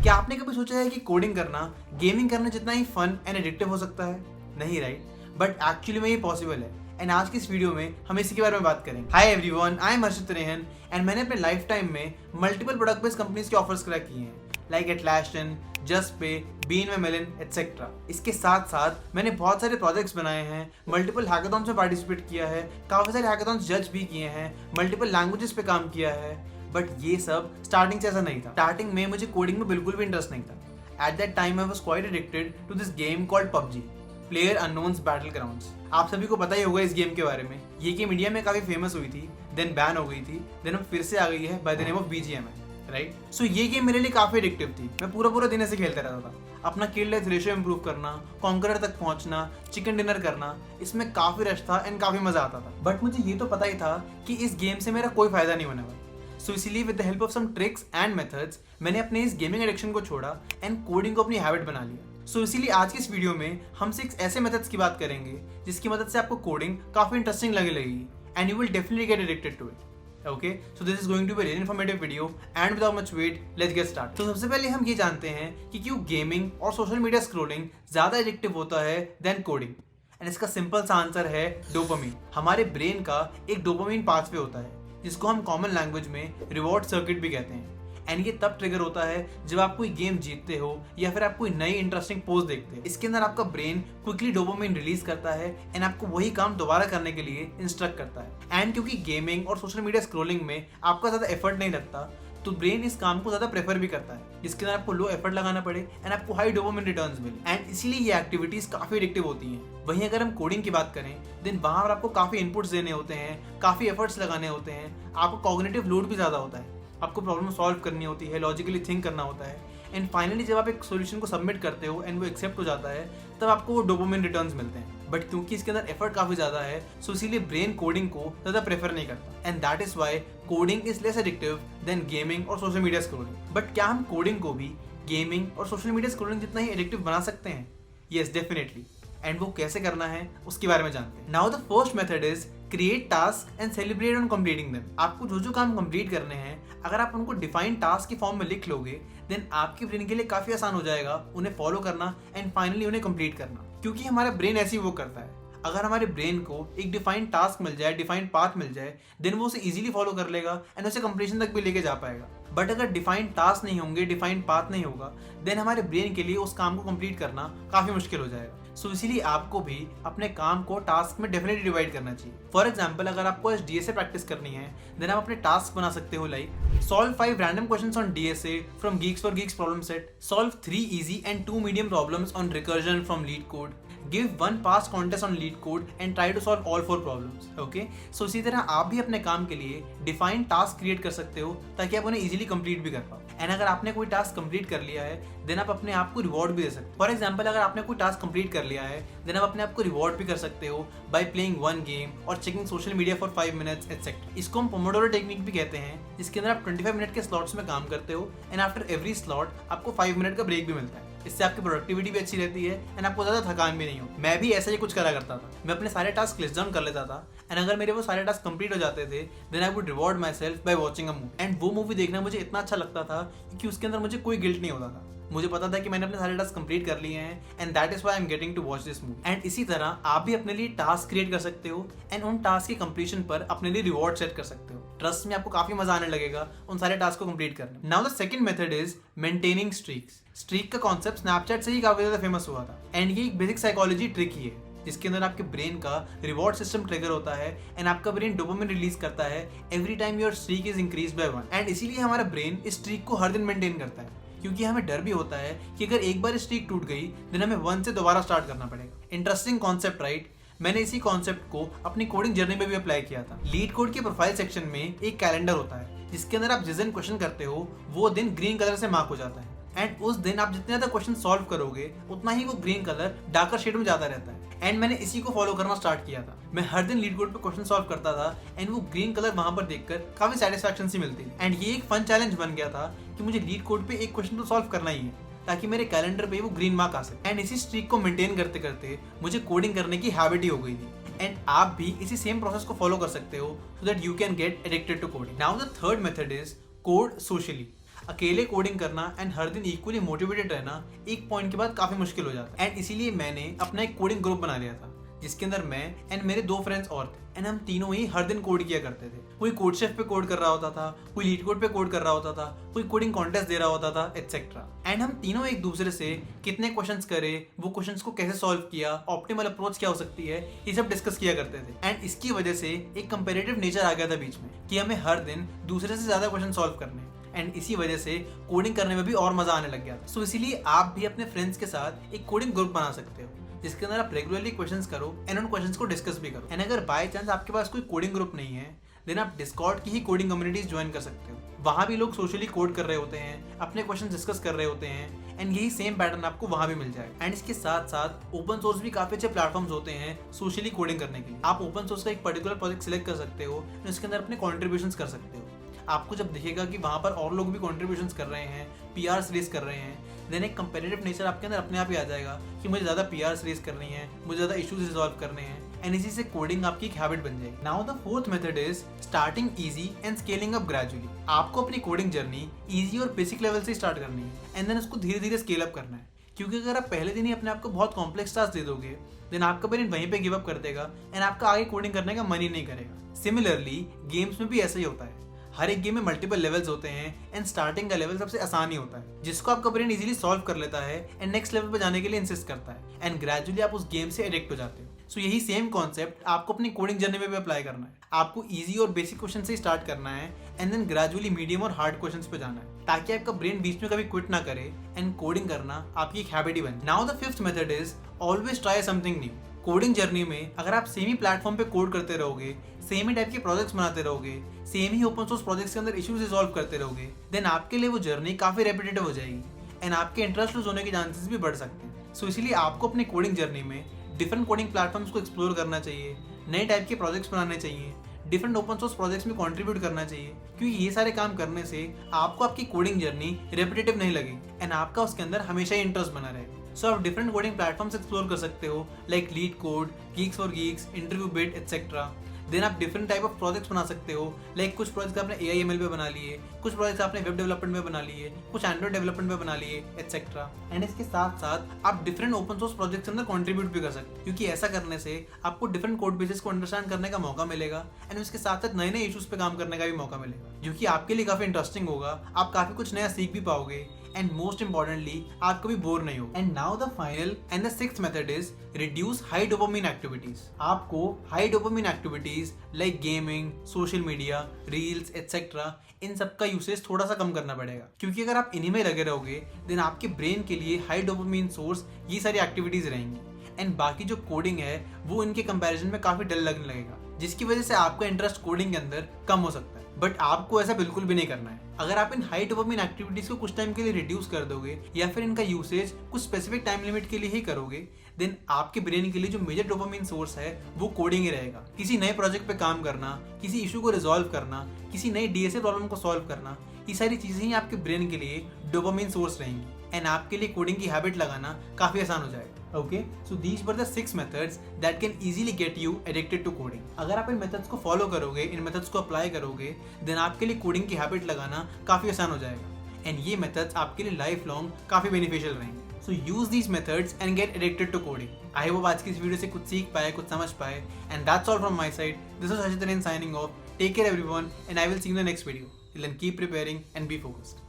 क्या आपने कभी सोचा है कि कोडिंग करना गेमिंग करना जितना ही फन एंड एडिक्टिव हो सकता है? नहीं, राइट? बट एक्चुअली में ये पॉसिबल है। एंड आज की इस वीडियो में हम इसी के बारे में बात करेंगे। Hi everyone, I am Harshit Rehan and मैंने अपने लाइफ टाइम में मल्टीपल प्रोडक्ट बेस्ड कंपनीज के ऑफर्स क्रैक किए हैं, like Atlassian, just pay, bean melon etcetera. इसके साथ साथ मैंने बहुत सारे प्रोजेक्ट्स बनाए हैं, मल्टीपल हैकाथॉन्स में पार्टिसिपेट किया है, काफी सारे हैकाथॉन्स जज भी किए हैं, मल्टीपल लैंग्वेजेस पे काम किया है। बट ये सब स्टार्टिंग से ऐसा नहीं था। स्टार्टिंग में मुझे कोडिंग में बिल्कुल भी इंटरेस्ट नहीं था। At that time I was quite addicted to this game called PUBG, player unknown's battle grounds. आप सभी को पता ही होगा इस गेम के बारे में। ये गेम इंडिया में काफी फेमस हुई थी, देन बैन हो गई थी, देन अब फिर से आ गई है by the name of BGMI, right? So ये गेम मेरे लिए काफी एडिक्टिव थी। मैं पूरा दिन ऐसे खेलता रहता था। अपना किल डेथ रेशियो इंप्रूव करना, कॉन्करर तक पहुंचना, चिकन डिनर करना, इसमें काफी रश था एंड काफी मजा आता था। बट मुझे ये तो पता ही था कि इस गेम से मेरा कोई फायदा नहीं होने वाला। सो इसीलिए with the help of some tricks and methods मैंने अपने इस गेमिंग एडिक्शन को छोड़ा एंड कोडिंग को अपनी हैबिट बना लिया। सो इसीलिए आज की इस वीडियो में हम 6 ऐसे मेथड्स की बात करेंगे जिसकी मदद से आपको कोडिंग काफी इंटरेस्टिंग लगेगी and you will definitely get addicted to it. Okay, so this is going to be very informative video and without much wait let's get start. तो सबसे पहले हम ये जानते हैं कि क्यों गेमिंग और सोशल मीडिया स्क्रोलिंग ज्यादा एडिक्टिव होता है देन कोडिंग। एंड इसका सिंपल सा आंसर है डोपामिन। हमारे ब्रेन का एक डोपामिन पाथवे होता है जिसको हम कॉमन लैंग्वेज में रिवॉर्ड सर्किट भी कहते हैं। एंड ये तब ट्रिगर होता है जब आप कोई गेम जीतते हो या फिर आप कोई नई इंटरेस्टिंग पोस्ट देखते हो। इसके अंदर आपका ब्रेन क्विकली डोपामिन रिलीज करता है एंड आपको वही काम दोबारा करने के लिए इंस्ट्रक्ट करता है। एंड क्योंकि गेमिंग और सोशल मीडिया स्क्रोलिंग में आपका ज्यादा एफर्ट नहीं लगता, तो ब्रेन इस काम को ज्यादा प्रेफर भी करता है जिसके अंदर आपको लो एफर्ट लगाना पड़े एंड आपको हाई डोपामिन रिटर्न्स मिले। एंड इसीलिए ये एक्टिविटीज काफी एडिक्टिव होती हैं। वहीं अगर हम कोडिंग की बात करें, देन वहां पर आपको काफी इनपुट्स देने होते हैं, काफी एफर्ट्स लगाने होते हैं, आपको कॉग्निटिव लोड भी ज्यादा होता है, आपको प्रॉब्लम सॉल्व करनी होती है, लॉजिकली थिंक करना होता है। एंड फाइनली जब आप एक सॉल्यूशन को सबमिट करते हो एंड वो एक्सेप्ट हो जाता है, तब आपको वो डोपामिन रिटर्न्स मिलते हैं। बट क्योंकि इसके अंदर एफर्ट काफी ज्यादा है, सो इसीलिए ब्रेन कोडिंग को ज्यादा प्रेफर नहीं करता। And that is why coding is less addictive than gaming और सोशल मीडिया स्क्रोलिंग। बट क्या हम कोडिंग को भी गेमिंग और सोशल मीडिया स्क्रोलिंग जितना ही एडिक्टिव बना सकते हैं? Yes, definitely. एंड वो कैसे करना है उसके बारे में जानते हैं। Now the first method is create task and celebrate on completing them. आपको जो काम कंप्लीट करने हैं, अगर आप उनको डिफाइंड टास्क की फॉर्म में लिख लोगे, देन आपके ब्रेन के लिए काफी आसान हो जाएगा उन्हें फॉलो करना एंड फाइनली उन्हें कंप्लीट करना। क्योंकि हमारा ब्रेन ऐसे ही वो करता है। अगर हमारे ब्रेन को एक डिफाइंड टास्क मिल जाए, डिफाइंड पाथ मिल जाए, देन वो उसे इजीली फॉलो कर लेगा एंड उसे कंप्लीशन तक भी लेके जा पाएगा। बट अगर डिफाइंड टास्क नहीं होंगे, डिफाइंड पाथ नहीं होगा, देन हमारे ब्रेन के लिए उस काम को कंप्लीट करना काफी मुश्किल हो जाएगा। सो इसीलिए आपको भी अपने काम को टास्क में डेफिनेटली डिवाइड करना चाहिए। फॉर एग्जाम्पल, अगर आपको आज DSA प्रैक्टिस करनी है, देन आप अपने टास्क बना सकते हो like solve 5 random questions on DSA from Geeks for Geeks problem set, solve 3 easy and 2 medium problems on recursion from leet code, give 1 past contest on lead code and try to solve all 4 problems. Okay? So इसी तरह आप भी अपने काम के लिए defined task create कर सकते हो ताकि आप उन्हें इजीली कंप्लीट भी कर पाओ। एंड अगर आपने कोई टास्क कंप्लीट कर लिया है, देन आप अपने आप को रिवॉर्ड भी दे सकते हो। फॉर एग्जाम्पल, अगर आपने कोई टास्क कंप्लीट कर लिया है, देन आप अपने आप को रिवॉर्ड भी कर सकते हो बाय प्लेइंग 1 गेम और checking social media for 5 minutes etcetera. इसको हम पोमोडोरो टेक्निक भी कहते हैं, जिसके अंदर आप 25 मिनट के स्लॉट्स में काम करते हो एंड आफ्टर एवरी स्लॉट आपको 5 मिनट का ब्रेक भी मिलता है। इससे आपकी प्रोडक्टिविटी भी अच्छी रहती है एंड आपको ज्यादा थकान भी नहीं हो। मैं भी ऐसा ही कुछ करा करता था। मैं अपने सारे टास्क लिस्ट डाउन कर लेता था एंड अगर मेरे वो सारे टास्क कंप्लीट हो जाते थे, then I would reward my self by watching a movie. And वो मूवी देखना मुझे इतना अच्छा लगता था क्योंकि उसके अंदर मुझे कोई गिल्ट नहीं होता था। मुझे पता था कि मैंने अपने सारे टास्क कंप्लीट कर लिए हैं and that is why I am getting to watch this movie. And इसी तरह आप भी अपने लिए टास्क क्रिएट कर सकते हो एंड उन टास्क की कंप्लीशन पर अपने लिए रिवॉर्ड सेट कर सकते हो। ट्रस्ट में आपको काफी मजा आने लगेगा उन सारे टास्क को कंप्लीट करने। Now the second method is maintaining streaks. Streak का कॉन्सेप्ट स्नैपचैट से ही काफी ज्यादा फेमस हुआ था एंड ये एक बेसिक साइकोलॉजी ट्रिक ही है जिसके अंदर आपके ब्रेन का रिवॉर्ड सिस्टम ट्रिगर होता है एंड आपका ब्रेन डोपामिन रिलीज करता है every time your streak is increase by 1। And इसीलिए हमारा ब्रेन इस स्ट्रीक को हर दिन मेंटेन करता है, क्योंकि हमें डर भी होता है कि अगर एक बार स्ट्रीक टूट गई, देन हमें 1 से दोबारा स्टार्ट करना पड़ेगा। Interesting concept, right? मैंने इसी कॉन्सेप्ट को अपनी कोडिंग जर्नी में भी अप्लाई किया था। लीड कोड के प्रोफाइल सेक्शन में एक कैलेंडर होता है जिसके अंदर आप जिस दिन क्वेश्चन करते हो वो दिन ग्रीन कलर से मार्क हो जाता है एंड उस दिन आप जितने ज्यादा क्वेश्चन सॉल्व करोगे उतना ही वो ग्रीन कलर डार्कर शेड में जाता रहता है। एंड मैंने इसी को फॉलो करना स्टार्ट किया था। मैं हर दिन लीड कोड पे क्वेश्चन सॉल्व करता था एंड वो ग्रीन कलर वहां पर देखकर काफी सेटिस्फैक्शन सी मिलती थी। एंड ये एक फन चैलेंज बन गया था कि मुझे लीड कोड पे एक क्वेश्चन तो सॉल्व करना ही है ताकि मेरे कैलेंडर पे वो ग्रीन मार्क आ सके। एंड इसी स्ट्रीक को मेंटेन करते करते मुझे कोडिंग करने की हैबिट ही हो गई थी। एंड आप भी इसी सेम प्रोसेस को फॉलो कर सकते हो so that you can get addicted to coding. Now the third method is code socially. अकेले कोडिंग करना एंड हर दिन इक्वली मोटिवेटेड रहना एक पॉइंट के बाद काफी मुश्किल हो जाता है। एंड इसीलिए मैंने अपना एक कोडिंग ग्रुप बना लिया था जिसके अंदर मैं एंड मेरे 2 फ्रेंड्स और थे एंड हम तीनों ही हर दिन कोड किया करते थे। कोई कोड शेफ पे कोड कर रहा होता था, कोई लीड कोड पे कोड कर रहा होता था, कोई कोडिंग कॉन्टेस्ट दे रहा होता था, एटसेट्रा। एंड हम तीनों एक दूसरे से कितने क्वेश्चंस करे, वो क्वेश्चंस को कैसे सॉल्व किया, ऑप्टिमल अप्रोच क्या हो सकती है, ये सब डिस्कस किया करते थे। एंड इसकी वजह से एक कंपेरेटिव नेचर आ गया था बीच में कि हमें हर दिन दूसरे से ज्यादा क्वेश्चन सॉल्व करने, एंड इसी वजह से कोडिंग करने में भी और मजा आने लग गया था। सो इसीलिए आप भी अपने फ्रेंड्स के साथ एक कोडिंग ग्रुप बना सकते हो जिसके अंदर आप रेगुलरली क्वेश्चंस करो एंड उन क्वेश्चंस को डिस्कस भी करो। एंड अगर बाय चांस आपके पास कोई कोडिंग ग्रुप नहीं है देन आप डिस्कॉर्ड की ही कोडिंग कम्युनिटीज ज्वाइन कर सकते हो। वहां भी लोग सोशली कोड कर रहे होते हैं, अपने क्वेश्चन डिस्कस कर रहे होते हैं एंड यही सेम पैटर्न आपको वहां भी मिल जाएगा। एंड इसके साथ साथ ओपन सोर्स भी काफी अच्छे प्लेटफॉर्म्स होते हैं सोशली कोडिंग करने के लिए। आप ओपन सोर्स का एक पर्टिकुलर प्रोजेक्ट सिलेक्ट कर सकते हो एंड उसके अंदर अपने कॉन्ट्रीब्यूशंस कर सकते हो। आपको जब दिखेगा कि वहां पर और लोग भी कॉन्ट्रीब्यूशंस कर रहे हैं, पीआरस रेस कर रहे हैं, देन एक कंपेटिटिव नेचर आपके अंदर अपने आप ही आ जाएगा कि मुझे ज्यादा पीआरस रेस करनी है, मुझे ज्यादा इश्यूज रिजॉल्व करने हैं एंड इसी से कोडिंग आपकी एक हैबिट बन जाएगी। Now the fourth method is starting easy and scaling up gradually. आपको अपनी कोडिंग जर्नी इजी और बेसिक लेवल से स्टार्ट करनी है एंड देन उसको धीरे धीरे स्केल अप करना है, क्योंकि अगर आप पहले दिन ही अपने आप को बहुत कॉम्प्लेक्स टास्क दे दोगे देन आपका ब्रेन वहीं पे गिव अप कर देगा एंड आपका आगे कोडिंग करने का मन ही नहीं करेगा। सिमिलरली गेम्स में भी ऐसा ही होता है। हर एक गेम में मल्टीपल लेवल्स होते हैं एंड स्टार्टिंग का लेवल सबसे आसान ही होता है जिसको आपका ब्रेन इजीली सॉल्व कर लेता है एंड नेक्स्ट लेवल पे जाने के लिए इंसिस्ट करता है एंड ग्रेजुअली आप उस गेम से एडिक्ट हो जाते हो। सो यही सेम कॉन्सेप्ट आपको अपनी कोडिंग जर्नी में भी अप्लाई करना है। आपको इजी और बेसिक क्वेश्चन से स्टार्ट करना है एंड देन ग्रेजुअली मीडियम और हार्ड क्वेश्चंस पे जाना है ताकि आपका ब्रेन बीच में कभी क्विट ना करे एंड कोडिंग करना आपकी एक हैबिट ही बने। Now the fifth method is always try something new. Coding journey में अगर आप सेम ही प्लेटफॉर्म पे कोड करते रहोगे, सेम ही टाइप के प्रोजेक्ट्स बनाते रहोगे, सेम ही ओपन सोर्स प्रोजेक्ट्स के अंदर इश्यूज रिजॉल्व करते रहोगे, देन आपके लिए वो जर्नी काफी रेपिटेटिव हो जाएगी एंड आपके इंटरेस्ट लूज होने के चांसेस भी बढ़ सकते हैं। सो इसीलिए आपको अपनी कोडिंग जर्नी में डिफरेंट कोडिंग प्लेटफॉर्म्स को एक्सप्लोर करना चाहिए, नए टाइप के प्रोजेक्ट्स बनाने चाहिए, डिफरेंट ओपन सोर्स प्रोजेक्ट्स में कंट्रीब्यूट करना चाहिए, क्योंकि ये सारे काम करने से आपको आपकी कोडिंग जर्नी रेपिटेटिव नहीं लगेगी एंड आपका उसके अंदर हमेशा ही इंटरेस्ट बना रहेगा। सो आप डिफरेंट कोडिंग प्लेटफॉर्म्स एक्सप्लोर कर सकते हो like LeetCode, GeeksforGeeks, InterviewBit etcetera. Then आप डिफरेंट टाइप ऑफ प्रोजेक्ट्स बना सकते हो लाइक कुछ प्रोजेक्ट्स आपने AIML पे बना लिए, कुछ प्रोजेक्ट्स आपने वेब डेवलपमेंट में बना लिए, कुछ एंड्रॉइड डेवलपमेंट में बना लिए एटसेट्रा। एंड इसके साथ साथ आप डिफरेंट ओपन सोर्स प्रोजेक्ट्स के अंदर कंट्रीब्यूट भी कर सकते हो, क्योंकि ऐसा करने से आपको डिफरेंट कोड बेसिस को अंडरस्टैंड करने का मौका मिलेगा एंड उसके साथ साथ नए नए इश्यूज पे काम करने का भी मौका मिलेगा जो कि आपके लिए काफी इंटरेस्टिंग होगा। आप काफी कुछ नया सीख भी पाओगे एंड मोस्ट इंपॉर्टेंटली आप कभी बोर नहीं हो। And now the final and the sixth method is reduce high dopamine activities. आपको high dopamine activities like gaming, social media, reels et cetera इन सब का यूसेज थोड़ा सा कम करना पड़ेगा, क्योंकि अगर आप इन्हीं में लगे रहोगे देन आपके ब्रेन के लिए हाई डोपामिन सोर्स ये सारी एक्टिविटीज रहेंगी एंड बाकी जो कोडिंग है वो इनके कंपैरिजन में काफी डल लगने लगेगा, जिसकी वजह से आपका इंटरेस्ट कोडिंग के अंदर कम हो सकता है। बट आपको ऐसा बिल्कुल भी नहीं करना है। अगर आप इन हाई डोपामिन एक्टिविटीज को कुछ टाइम के लिए रिड्यूस कर दोगे या फिर इनका यूसेज कुछ स्पेसिफिक टाइम लिमिट के लिए ही करोगे देन आपके ब्रेन के लिए जो मेजर डोपामिन सोर्स है वो कोडिंग ही रहेगा। किसी नए प्रोजेक्ट पे काम करना, किसी इशू को रिजॉल्व करना, किसी नई DSA प्रॉब्लम को सॉल्व करना, ये सारी चीजें ही आपके ब्रेन के लिए डोपामिन सोर्स रहेंगी एंड आपके लिए कोडिंग की हैबिट लगाना काफी आसान हो जाएगा। Okay, so these were the 6 methods that can easily get you addicted to coding. अगर आप इन मेथड्स को फॉलो करोगे, इन मेथड्स को अप्लाई करोगे, देन आपके लिए कोडिंग की हैबिट लगाना काफी आसान हो जाएगा एंड ये मेथड्स आपके लिए लाइफ लॉन्ग काफी बेनिफिशियल रहेंगे। So use these methods and get addicted to coding. I hope आज की इस वीडियो से कुछ सीख पाए, कुछ समझ पाए and that's all from my side. This is Harshit signing off. Take care everyone and I will see you in the next video. Till then keep preparing and be focused.